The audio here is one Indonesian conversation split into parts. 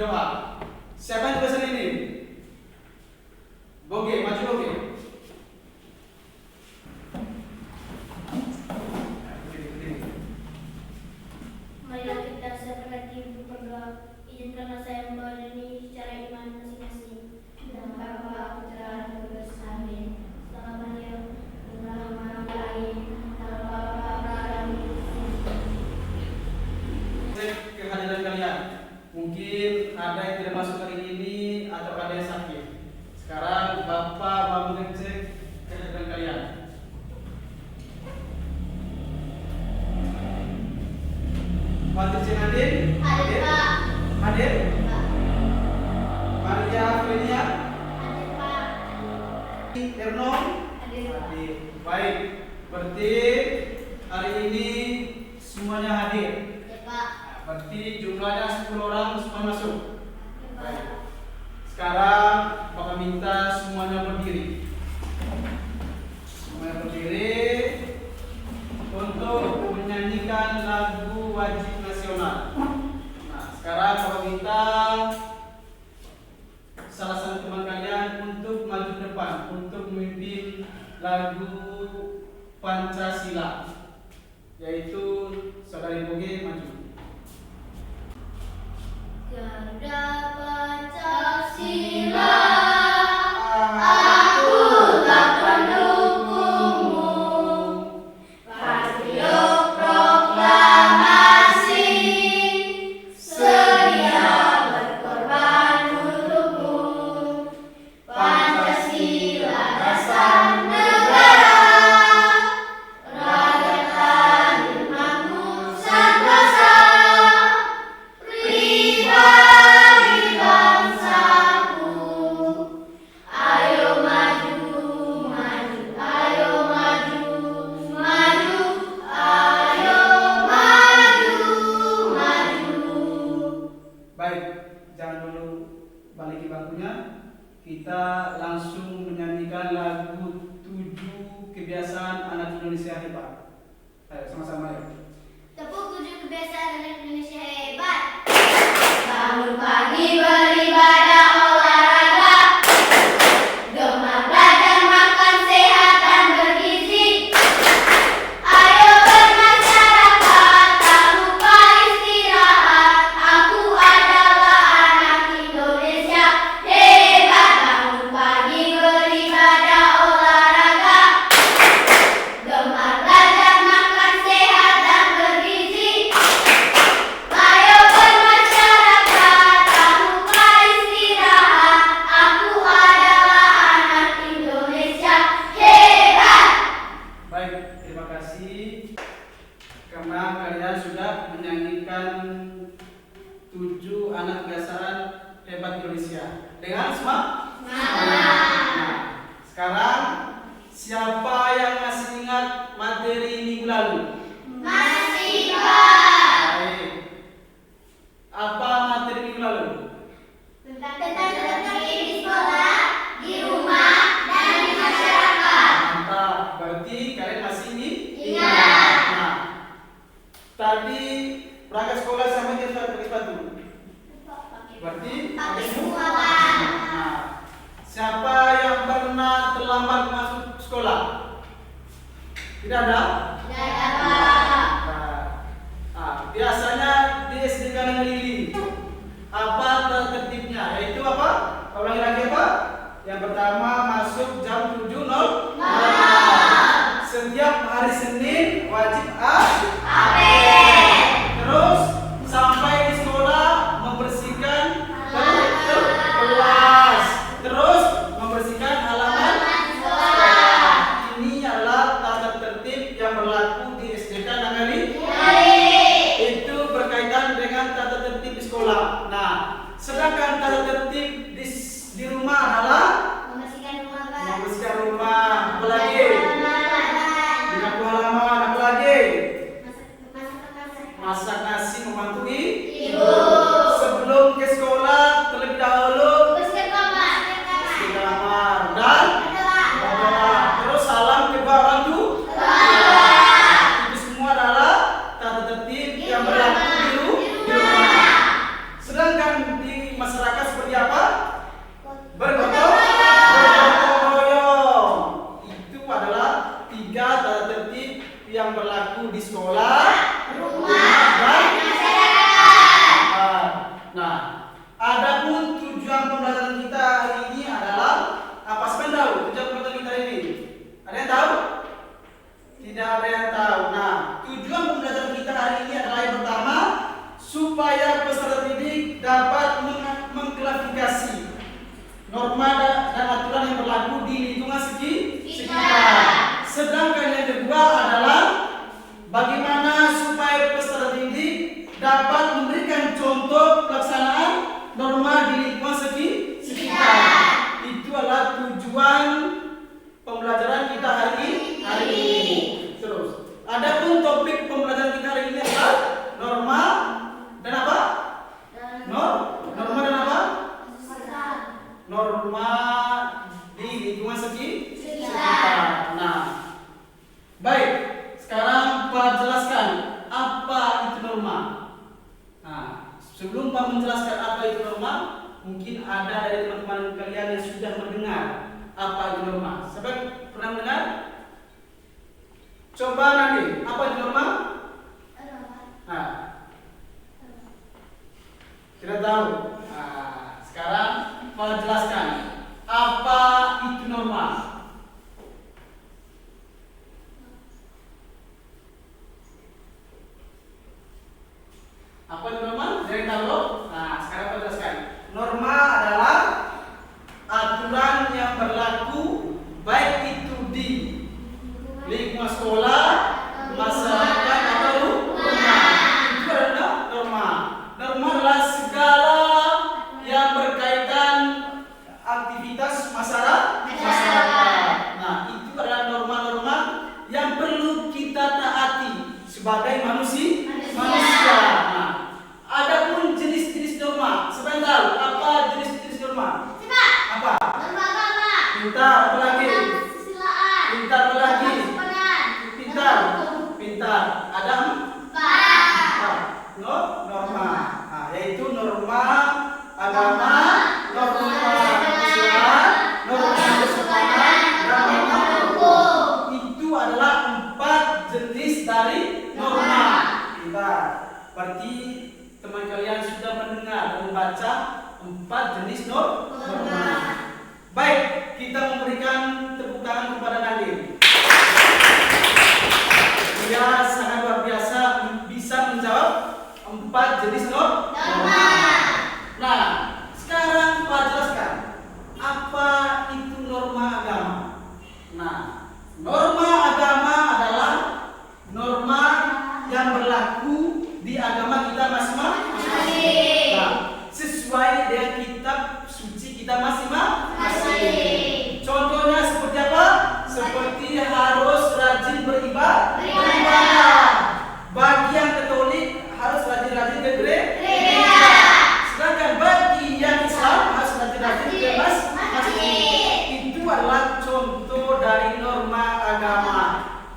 doa. Siapa yang tulisan ini? Boge, maju Boge. Marilah kita seperti berdoa. Izinkanlah saya membawa ini secara iman masing-masing. Dan Bapa, Putra, dan Roh Kudus. Amin. Selamat Maria, bersama lain, kehadiran kalian. Mungkin ada yang tidak masuk hari ini atau ada yang sakit. Sekarang Bapak mau mengecek kehadiran kalian. Patricia Nadine? Hadir, Pak. Hadir? Pak. Maria Frenia? Hadir, Pak. Erno? Hadir, Pak. Hadir. Baik, berarti hari ini semuanya hadir. Ya, Pak. Berarti jumlahnya 10 orang semua masuk. Ya, Pak. Baik. Sekarang Bapak minta semuanya berdiri. Semuanya berdiri untuk menyanyikan lagu wajib nasional. Nah, sekarang Bapak minta salah satu teman kalian untuk maju ke depan untuk memimpin lagu Pancasila, yaitu Saudari Boge maju. Garuda Pancasila, Aku tak pendukungmu. Patriot proklamasi, sedia berkorban untukmu. Pancasila dasar negara, rakyat adil makmur sentosa. Pribadi bangsaku, ayo maju, maju, ayo maju, maju, ayo maju, maju. Baik, jangan dulu balik ke bangkunya. Kita langsung menyanyikan lagu 7 kebiasaan anak Indonesia hebat. Ayo sama-sama ya. Tepuk 7 kebiasaan anak Indonesia hebat. Bangun pagi beribadah olahraga, gemar belajar makan sehat dan bergizi. Ayo bermasyarakat, tak lupa istirahat. Aku adalah anak Indonesia hebat. Bangun pagi beribadah olahraga, gemar belajar makan sehat dan bergizi. Ayo bermasyarakat, tak lupa istirahat. Aku adalah anak Indonesia hebat. Baik, terima kasih karena kalian sudah menyanyikan 7 anak kebiasaan hebat Indonesia dengan semangat. Nah, sekarang siapa yang masih ingat materi minggu lalu? Masih, Pak. Baik. Apa materi minggu lalu? Tentang tertib di sekolah, di rumah, dan di masyarakat. Mantap. Berarti kalian masih Ingat. Nah, tadi berangkat sekolah sama dia sudah pakai sepatu. Berarti Pakai semua, Pak. Nah, siapa yang pernah terlambat masuk sekolah? Tidak ada? Tidak ada, Pak. Biasanya di SD Kanan Lili apa tertibnya? Yaitu apa? Ulangi lagi apa? Yang pertama masuk jam 7.00. Setiap hari Senin wajib terus sampai di sekolah membersihkan kelas, terus membersihkan halaman sekolah. Ini adalah tata tertib yang berlaku di SDK Nangali. Itu berkaitan dengan tata tertib di sekolah. Nah, sedangkan tata tertib di rumah adalah Membersihkan rumah, Pak. membersihkan rumah. Apalagi menyapu halaman. Apalagi masak nasi, membantu Ibu. sebelum ke sekolah terlebih dahulu Bersihkan kamar. bersihkan kamar dan berdoa. Terus salam ke orang tua. Itu semua adalah tata tertib yang berlaku di rumah. Sedangkan di adapun tujuan pembelajaran kita hari ini adalah apa? Siapa yang tahu tujuan pembelajaran kita hari ini? Ada yang tahu? Tidak ada yang tahu. Nah, tujuan pembelajaran kita hari ini adalah yang pertama, supaya peserta didik dapat mengklasifikasi norma dan aturan yang berlaku di lingkungan sekitar. Sedangkan yang kedua adalah bagaimana supaya peserta didik dapat memberikan contoh pelaksanaan norma di lingkungan sekitar. Itu adalah tujuan pembelajaran kita hari ini. Terus, adapun topik pembelajaran kita hari ini adalah norma dan apa? Norma dan apa? Norma di lingkungan sekitar. Nah, baik. Sekarang Pak jelaskan apa itu norma. Nah, sebelum Pak menjelaskan apa itu norma, mungkin ada dari teman-teman kalian yang sudah mendengar apa itu norma. Siapa yang pernah mendengar? Coba nanti, apa itu norma? Nah, tidak tahu. Nah, sekarang Pak jelaskan apa itu norma. Apa itu norma? Jangan tahu. Nah, sekarang Pak jelaskan. Norma adalah aturan yang berlaku baik itu di lingkungan sekolah, masyarakat atau rumah. Itu adalah norma. Norma adalah segala yang berkaitan aktivitas masyarakat. Nah, itu adalah norma-norma yang perlu kita taati sebagai manusia. Nah, adapun jenis-jenis norma, siapa yang tahu apa jenis-jenis norma? Apa? Pintar, apa lagi? Pintar, apa lagi? Pintar. Ada empat. Norma. Nah, yaitu norma agama, norma Islam, norma kesopanan, dan norma hukum. Itu adalah 4 jenis dari norma. Pintar. Berarti teman kalian sudah mendengar dan membaca 4 jenis norma. Baik, kita memberikan tepuk tangan kepada Nadim. Dia sangat luar biasa bisa menjawab 4 jenis norma. Nah, sekarang Pak jelaskan apa itu norma agama. Nah, norma agama adalah norma yang berlaku di agama kita masing-masing. Nah, sesuai dengan kitab suci kita masing-masing. Contohnya seperti apa? Seperti harus rajin beribadah. Bagi yang Katolik harus rajin-rajin ke gereja. Sedangkan bagi yang Islam harus rajin-rajin ke masjid. Itu adalah contoh dari norma agama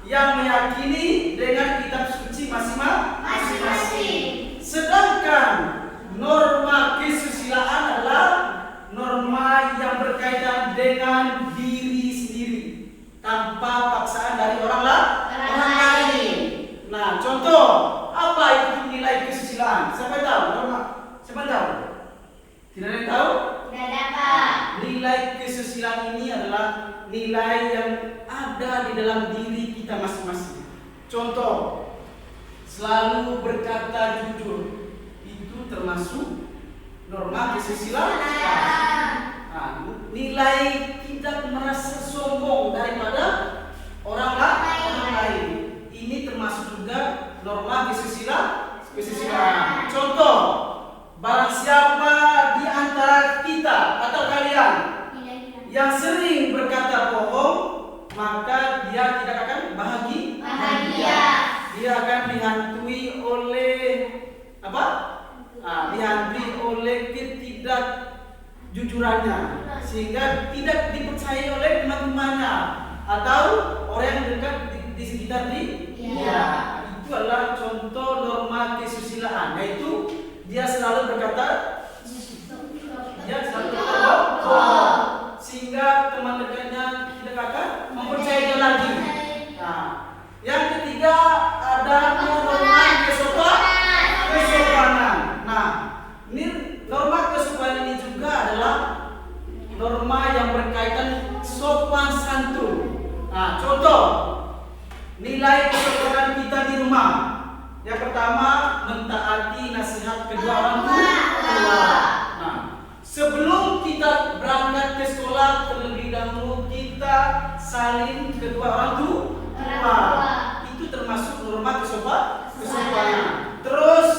yang meyakini dengan kitab suci masing-masing. Sedangkan norma kesusilaan adalah norma yang berkaitan dengan diri sendiri tanpa paksaan dari orang lain. Nah, contoh apa itu nilai kesusilaan? Siapa tahu norma? Siapa tahu? Tidak ada yang tahu? Tidak dapat. Nilai kesusilaan ini adalah nilai yang ada di dalam diri kita masing-masing. Contoh, selalu berkata jujur. Itu termasuk norma kesusilaan. Nah, nilai tidak merasa sombong daripada orang lain. Ini termasuk juga norma kesusilaan. Contoh, barang siapa di antara kita atau kalian yang sering berkata bohong, maka dia tidak akan bahagia. Dia akan dihantui oleh apa? Dihantui oleh ketidakjujurannya, sehingga tidak dipercayai oleh teman-temannya atau orang yang dekat di sekitar dia. Itu adalah contoh norma kesusilaan, yaitu dia selalu berkata bohong, sehingga teman dekatnya tidak akan mempercayai lagi. Nah, yang ketiga ada norma kesopanan. Nah, ini norma norma yang berkaitan sopan santun. Nah, contoh nilai kesopanan kita di rumah. Yang pertama, mentaati nasihat kedua orang tua. Nah, sebelum kita berangkat ke sekolah, terlebih dahulu kita saling kedua orang tua. Itu termasuk norma kesopanan. Terus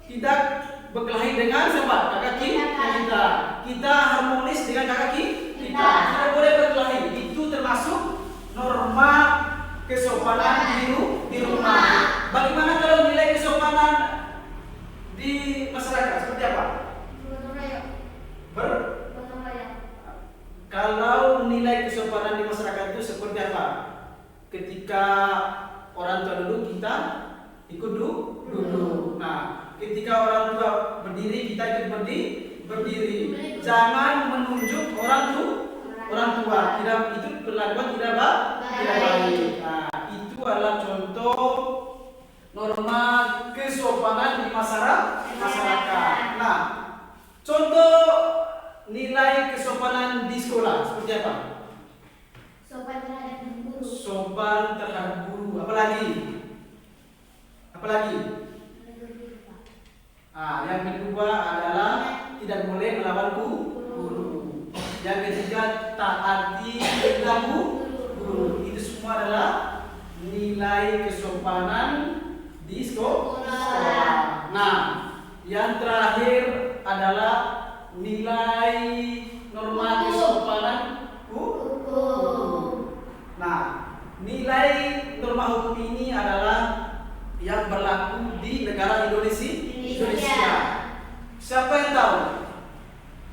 tidak berkelahi dengan siapa? Kakak kita. Kita harmonis dengan kakak kita. Tidak boleh berkelahi. Itu termasuk norma kesopanan di rumah. Bagaimana kalau nilai kesopanan di masyarakat seperti apa? Kalau nilai kesopanan di masyarakat itu seperti apa? Ketika orang tua duduk, kita ikut duduk. Nah, ketika orang tua berdiri, kita ikut berdiri. Jangan menunjuk orang tua. Itu perlakuan tidak baik. Nah, itu adalah contoh norma kesopanan di masyarakat. Nah, contoh nilai kesopanan di sekolah seperti apa? Sopan terhadap guru. Sopan terhadap guru. Apalagi? Yang kedua adalah tidak boleh melawan guru. Yang ketiga, taati perintah guru. Itu semua adalah nilai kesopanan di sekolah. Nah, yang terakhir adalah nilai norma kesopanan hukum. Nah, nilai norma hukum ini adalah yang berlaku di negara Indonesia. Siapa yang tahu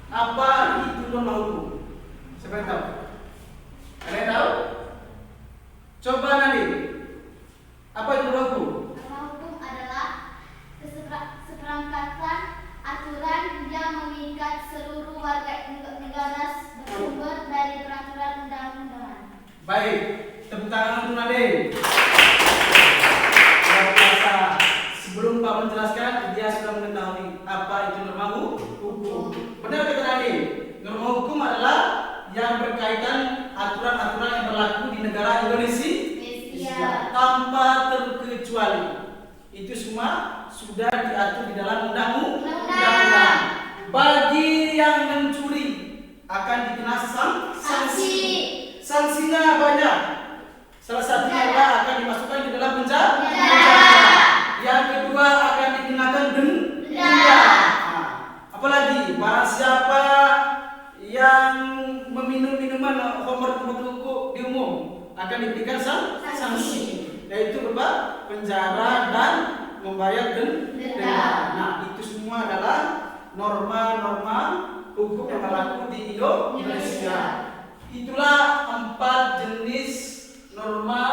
apa itu norma hukum? Siapa yang tahu? Ada yang tahu? Coba nanti. Apa itu norma hukum? Norma hukum adalah seperangkatan aturan yang mengikat seluruh warga negara bersumber dari peraturan undang-undangan. Baik, tepuk tangan untuk Nadine. Luar biasa. Sebelum Pak menjelaskan, dia sudah mengetahui apa itu norma hukum. Benar kata Nadine? Norma hukum adalah yang berkaitan aturan-aturan yang berlaku di negara Indonesia tanpa terkecuali. Itu semua sudah diatur di dalam undang-undang. Bagi yang mencuri akan dikena sanksi. Sanksinya banyak. Salah satunya adalah akan dimasukkan ke dalam penjara. Yang kedua akan dikenakan denda. Apalagi barang siapa yang meminum minuman homer di umum akan diberikan sanksi, yaitu berupa penjara dan membayar denda. Nah, itu semua adalah norma-norma hukum yang berlaku di Indonesia. Itulah 4 jenis norma.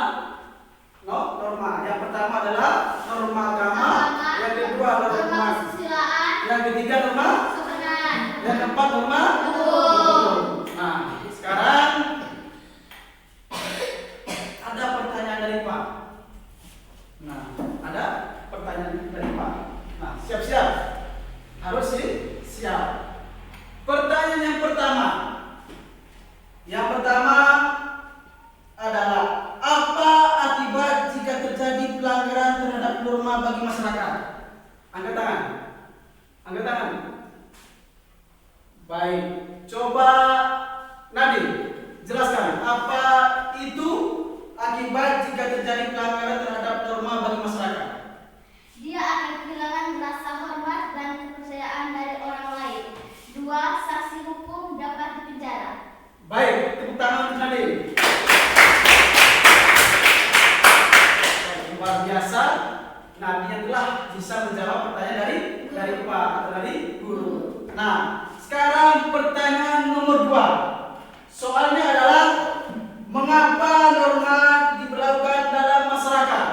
Yang pertama adalah norma agama, yang kedua adalah norma kesusilaan, yang ketiga norma kesopanan, yang keempat norma hukum. Nah, sekarang ada pertanyaan dari Pak. Nah, siap-siap. Harus siap. Pertanyaan yang pertama adalah apa akibat jika terjadi pelanggaran terhadap norma bagi masyarakat? Angkat tangan. Baik, coba Nadine jelaskan apa itu akibat jika terjadi pelanggaran terhadap norma bagi masyarakat. Dia akan kehilangan rasa hormat dan kepercayaan dari orang lain. 2. Saksi hukum dapat dipenjara. Baik, tepuk tangan untuk Nadine. Luar biasa, Nadine telah bisa menjawab pertanyaan dari Pak atau dari guru. Nah, sekarang pertanyaan nomor 2. Soalnya adalah mengapa norma diberlakukan dalam masyarakat?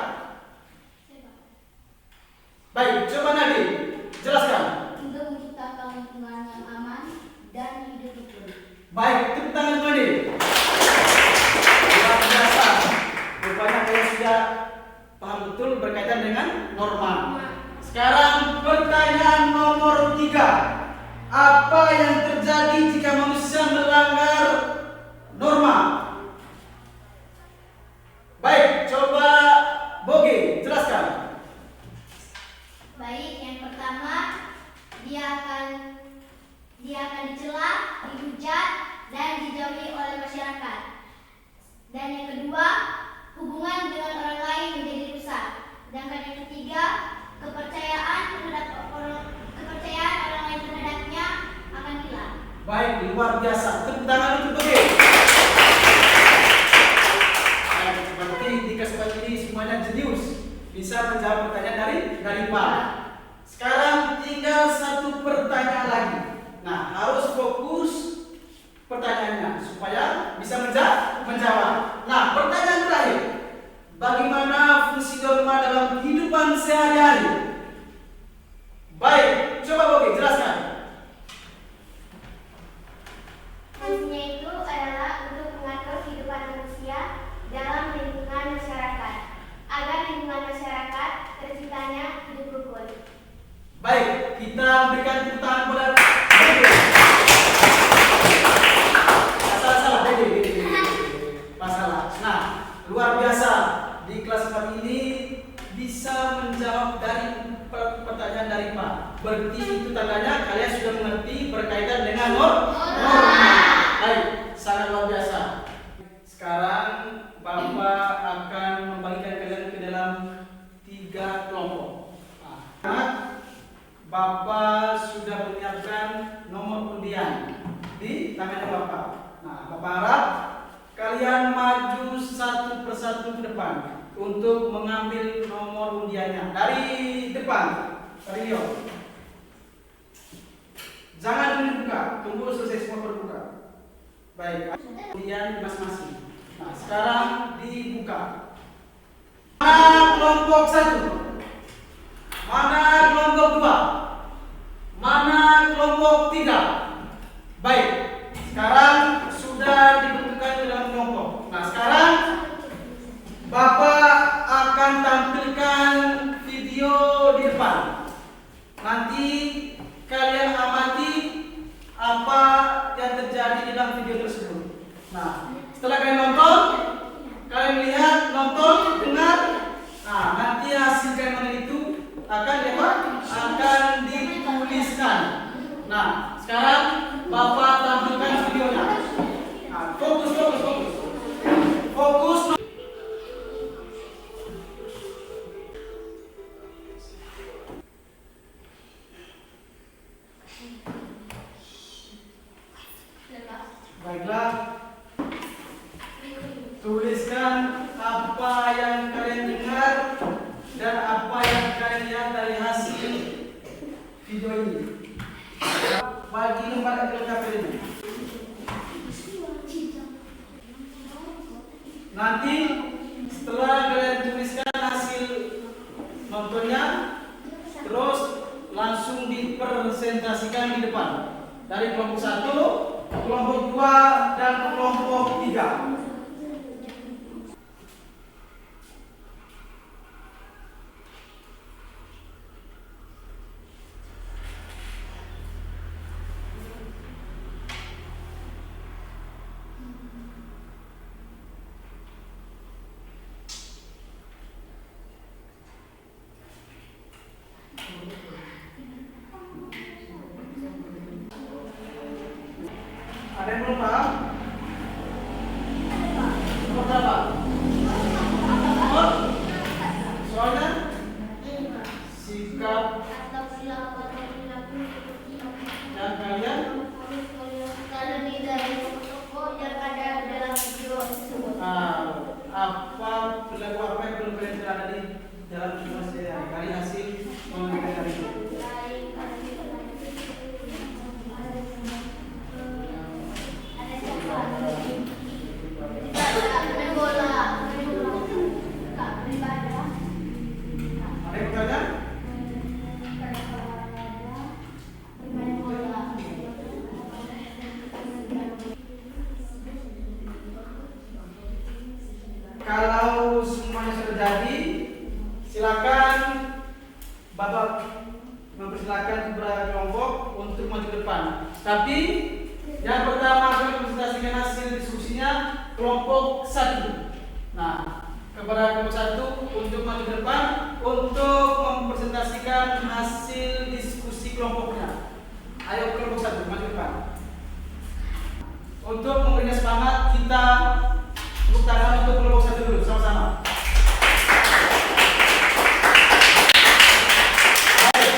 Baik, coba Nadine jelaskan. Untuk menciptakan lingkungan yang aman dan hidup rukun. Baik, tepuk tangan Nadine. Luar biasa. Rupanya kalian sudah paham betul berkaitan dengan norma. Sekarang pertanyaan nomor 3. Apa yang terjadi jika manusia melanggar norma? Baik, coba Bogi jelaskan. Baik, yang pertama dia akan dicela, dihujat, dan dijauhi oleh masyarakat. Dan yang kedua, hubungan dengan orang lain menjadi rusak. Sedangkan yang ketiga, kepercayaan orang lain terhadapnya akan hilang. Baik, luar biasa. Tepuk tangan untuk Bogi. Baik, berarti di kesempatan ini semuanya jenius, bisa menjawab pertanyaan dari Pak. Sekarang tinggal satu pertanyaan lagi. Nah, harus fokus pertanyaannya supaya bisa menjawab. Nah, pertanyaan terakhir. Bagaimana fungsi norma dalam kehidupan sehari-hari? Baik, coba Bogi jelaskan. Fungsinya itu adalah untuk mengatur kehidupan manusia dalam lingkungan masyarakat, agar lingkungan masyarakat terciptanya hidup rukun. Baik, kita berikan tepuk tangan kepada Bogi. Salah, Bogi. Masalah. Nah, luar biasa. Di kelas 4 ini bisa menjawab dari pertanyaan dari Pak. Berarti itu tandanya kalian sudah mengerti berkaitan dengan norma. Baik, sangat luar biasa. Sekarang Bapak akan membagikan kalian ke dalam 3 kelompok. Nah, Bapak sudah menyiapkan nomor undian di tangan Bapak. Nah, Bapak harap kalian maju satu persatu ke depan untuk mengambil nomor undiannya. Dari depan, Rio. Jangan dulu dibuka, tunggu selesai semua berbuka. Baik, undian masing-masing. Nah, sekarang dibuka. Mana kelompok 1? Mana kelompok 2? Mana kelompok 3? Baik, sekarang sudah dibentukkan dalam kelompok. Nah, sekarang Bapak akan tampilkan video di depan. Nanti kalian amati apa yang terjadi di dalam video tersebut. Nah, setelah kalian nonton, kalian lihat, nonton, dengar. Nah, nanti hasil kalian itu akan dituliskan. Nah, sekarang Bapak tampilkan videonya. Nah, fokus. Baiklah, tuliskan apa yang kalian dengar dan apa yang kalian lihat dari hasil video ini. Bagi lembar lengkap ini. Nanti setelah kalian tuliskan hasil nontonnya, terus langsung dipresentasikan di depan dari kelompok 1, kelompok 2, dan kelompok 3. Ada yang belum paham? depan. Tapi yang pertama akan presentasikan hasil diskusinya kelompok 1. Nah, kepada kelompok 1 untuk maju ke depan untuk mempresentasikan hasil diskusi kelompoknya. Ayo kelompok 1 maju ke depan. Untuk memberikan semangat, kita tepuk tangan untuk kelompok 1 dulu sama-sama. Baik.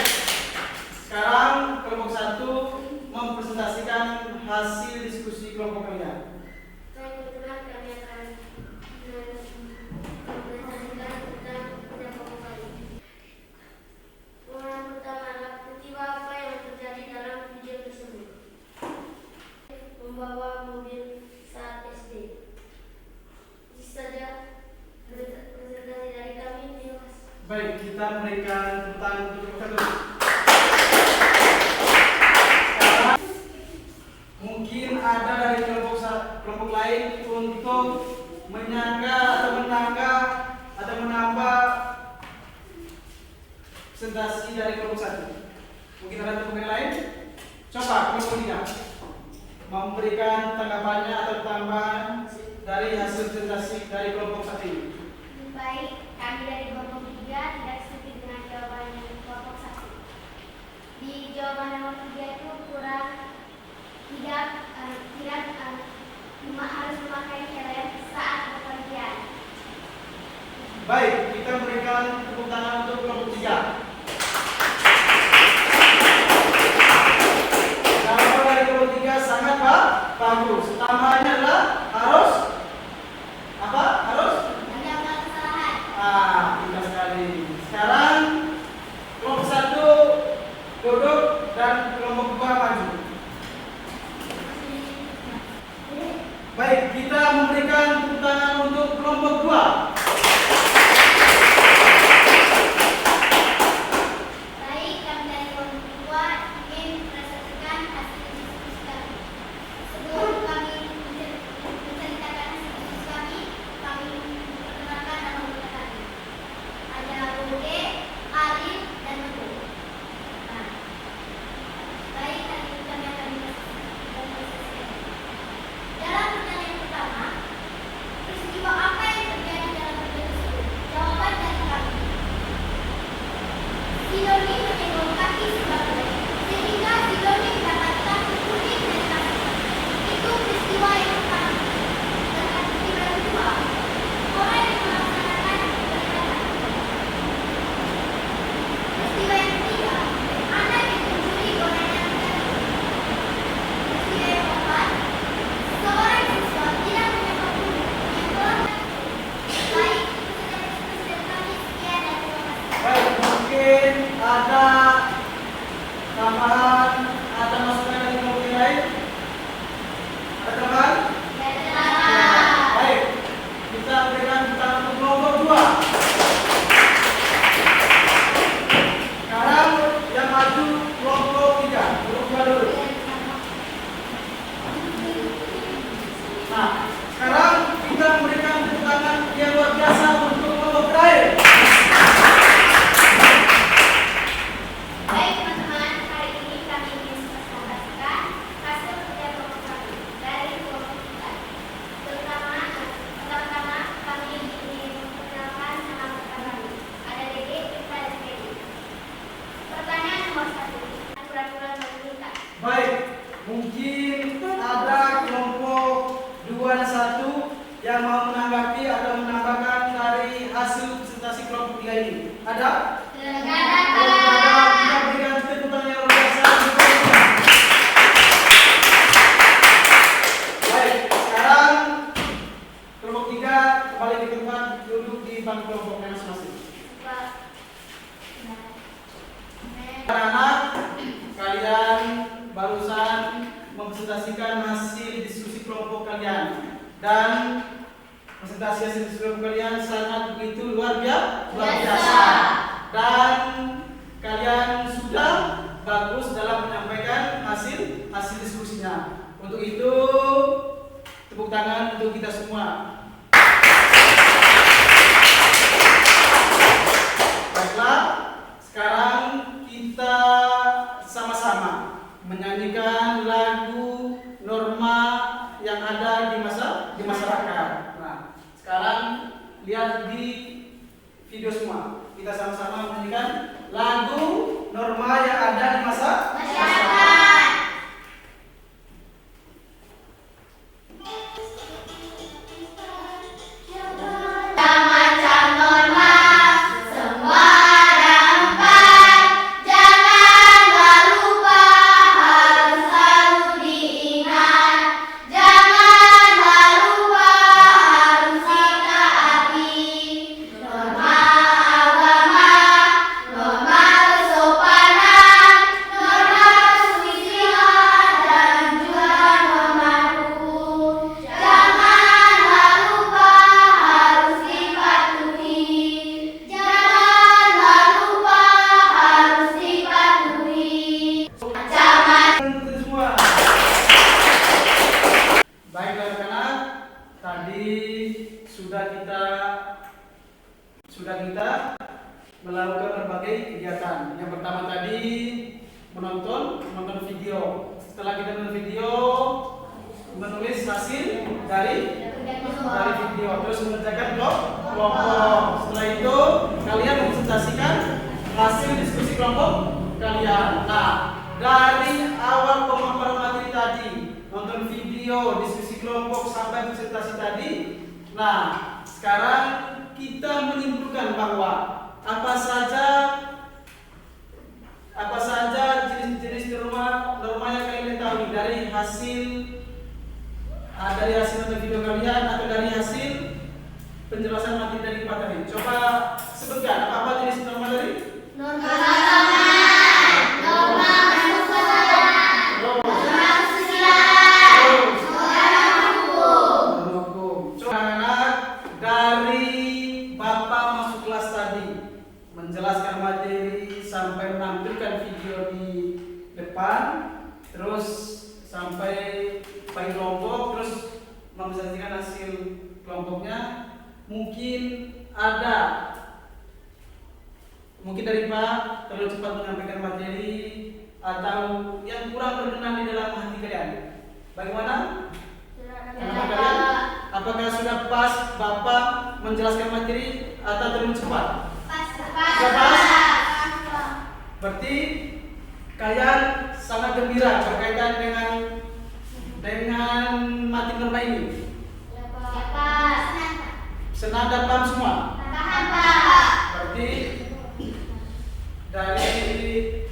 Sekarang kelompok 1 mempresentasikan hasil diskusi kelompok kalian. Baik, kebetulan kami akan mempresentasikan tentang kelompok kami. Yang pertama adalah peristiwa apa yang terjadi dalam video tersebut. Membawa mobil saat SD. Itu saja presentasi dari kami. Terima kasih. Baik, kita memberikan tepuk tangan untuk kelompok 1. Mungkin ada dari kelompok lain untuk menyangka atau menambah presentasi dari kelompok 1. Mungkin ada kelompok yang lain. Coba kelompok 3 memberikan tanggapannya atau tambahan dari hasil presentasi dari kelompok 1 ini. Baik, kami dari kelompok 3 tidak setuju dengan jawaban kelompok 1. Di jawaban nomor 3 itu kurang harus memakai helm saat bepergian. Baik, kita berikan tepuk tangan untuk kelompok 3. Jawaban dari kelompok 3 sangat bagus. Tambahannya adalah harus apa? Harus? Ada kesalahan. Indah sekali. Sekarang kelompok 1 duduk dan kelompok 2 maju. Baik, kita memberikan tepuk tangan untuk kelompok 2. Baik, kami dari kelompok 2 ingin presentasikan hasil diskusi kami. Sebelum kami menceritakan hasil diskusi kami memperkenalkan nama anggota kami. Ada Bude, Arif, dan Madu. Nah, baik, kami akan mempresentasikan. Dalam pertanyaan pertama, peristiwa apa yang terjadi dalam video tersebut? Jawaban dari kami. Sidoni menyenggol kaki sebagainya, sehingga Sidoni mendapatkan kulit dari kaki. Itu peristiwa yang pertama. Dan peristiwa kedua, orang yang melaksanakan perjalanan. Peristiwa yang ketiga, anak yang mencuri gorengan jatuh. Peristiwa yang keempat, seorang siswa tidak menyangka guru yang telah baik, itu sudah kami sekian dan terima kasih. Baik, mungkin ada tambahan atau masukan dari kelompok yang lain? Ada tambahan? Baik, kita berikan tepuk tangan untuk kelompok 2. Sekarang yang maju kelompok 3. Kelompok 2 dulu. Nah, sekarang kita memberikan tepuk tangan yang luar biasa untuk kelompok terakhir. Baik teman-teman, hari ini kami ingin mempresentasikan hasil kerja kelompok kami dari kelompok kita. Pertama-tama kami ingin memperkenalkan nama anggota kami. Ada Dede, Tirta, dan Fedi. Pertanyaan nomor 1, aturan-aturan lalu lintas. Baik, mungkin ada kelompok 2 dan 1 yang mau menanggapi atau menambahkan dari hasil presentasi kelompok 3 ini. Ada? Kalau ada, kita berikan tepuk tangan yang luar biasa untuk kelompok 3. Baik, sekarang kelompok 3 kembali di tempat duduk di bangku kelompoknya masing-masing. Anak-anak, kalian barusan mempresentasikan hasil diskusi kelompok kalian dan presentasi hasil diskusi kelompok kalian sangat begitu luar biasa dan kalian sudah bagus dalam menyampaikan hasil diskusinya. Untuk itu tepuk tangan untuk kita semua. Baiklah, sekarang kita sama-sama menyanyikan lagu norma yang ada di masyarakat. Nah, sekarang lihat di video semua. Kita sama-sama menyanyikan lagu norma yang ada di masyarakat. Sudah kita melakukan berbagai kegiatan. Yang pertama tadi menonton video. Setelah kita menonton video, menulis hasil dari video, terus mengerjakan kelompok. Setelah itu kalian mempresentasikan hasil diskusi kelompok kalian. Nah, dari awal pemaparan materi tadi, nonton video, diskusi kelompok sampai presentasi tadi. Nah, sekarang kita menyimpulkan bahwa apa saja jenis-jenis norma yang kalian ketahui dari hasil nonton video kalian atau dari hasil penjelasan materi dari Pak tadi. Coba sebutkan apa jenis norma tadi? Norma agama, norma menjelaskan materi sampai menampilkan video di depan, terus sampai bagi kelompok, terus mempresentasikan hasil kelompoknya. Mungkin dari Pak terlalu cepat menyampaikan materi atau yang kurang berkenan di dalam hati kalian. Bagaimana? Kalian? Apakah sudah pas Bapak menjelaskan materi atau terlalu cepat? Berarti kalian sangat gembira berkaitan dengan materi norma ini. Senang dan paham semua. Berarti dari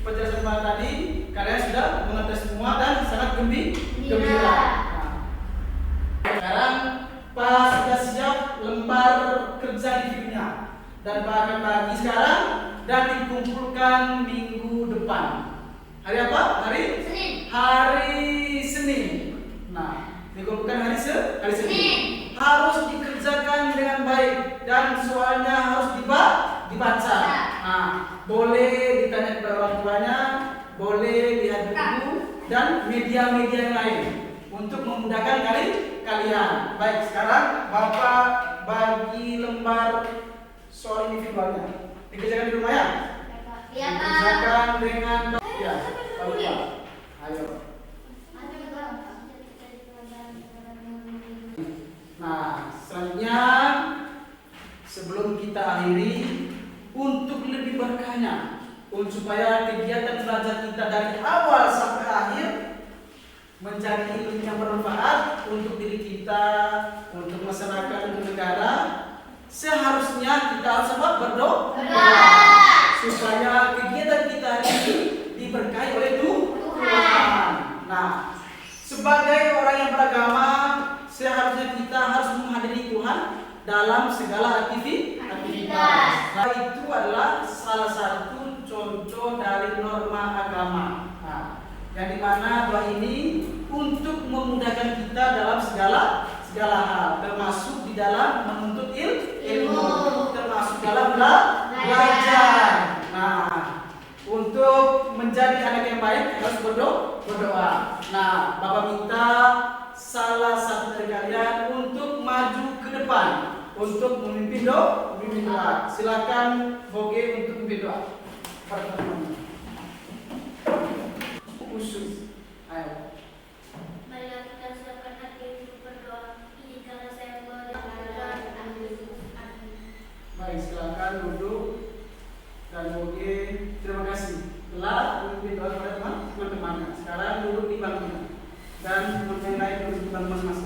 penjelasan Pak tadi kalian sudah mengerti semua dan sangat gembira. Nah, sekarang Pak sudah siap lembar kerja individunya. Dan Pak akan bagi sekarang dan dikumpulkan minggu depan. Hari apa? Hari Senin. Nah, dikumpulkan hari Senin. Harus dikerjakan dengan baik dan soalnya harus dibaca. Nah, boleh ditanya kepada orang tuanya, boleh lihat buku dan media-media yang lain untuk memudahkan kalian. Baik, sekarang Bapak bagi lembar soal individualnya. Dikerjakan di rumah ya? Iya, Pak. Dikerjakan dengan ya, Pak. Ayo. Nah, selanjutnya sebelum kita akhiri, untuk lebih berkahnya, supaya kegiatan belajar kita dari awal sampai akhir menjadi ilmu yang bermanfaat untuk diri kita, untuk masyarakat, untuk negara. Seharusnya kita harus berdoa supaya kegiatan kita ini diberkahi oleh Tuhan. Nah, sebagai orang yang beragama, seharusnya kita harus menghadiri Tuhan dalam segala aktivitas. Nah, itu adalah salah satu contoh dari norma agama. Nah, yang dimana doa ini untuk memudahkan kita dalam segala hal, termasuk di dalam menuntut ilmu, termasuk dalam belajar. Nah, untuk menjadi anak yang baik harus berdoa. Nah, Bapak minta salah satu dari kalian untuk maju ke depan untuk memimpin doa. Silakan Boge untuk memimpin doa. Usus. Ayo. Marilah kita siapkan hati untuk berdoa. Izinkanlah saya membawa putra dan Yesus. Amin. Baik, silakan duduk dan mungkin terima kasih telah memimpin doa kepada teman-teman. Sekarang duduk di bangku dan mengenai duduk teman-teman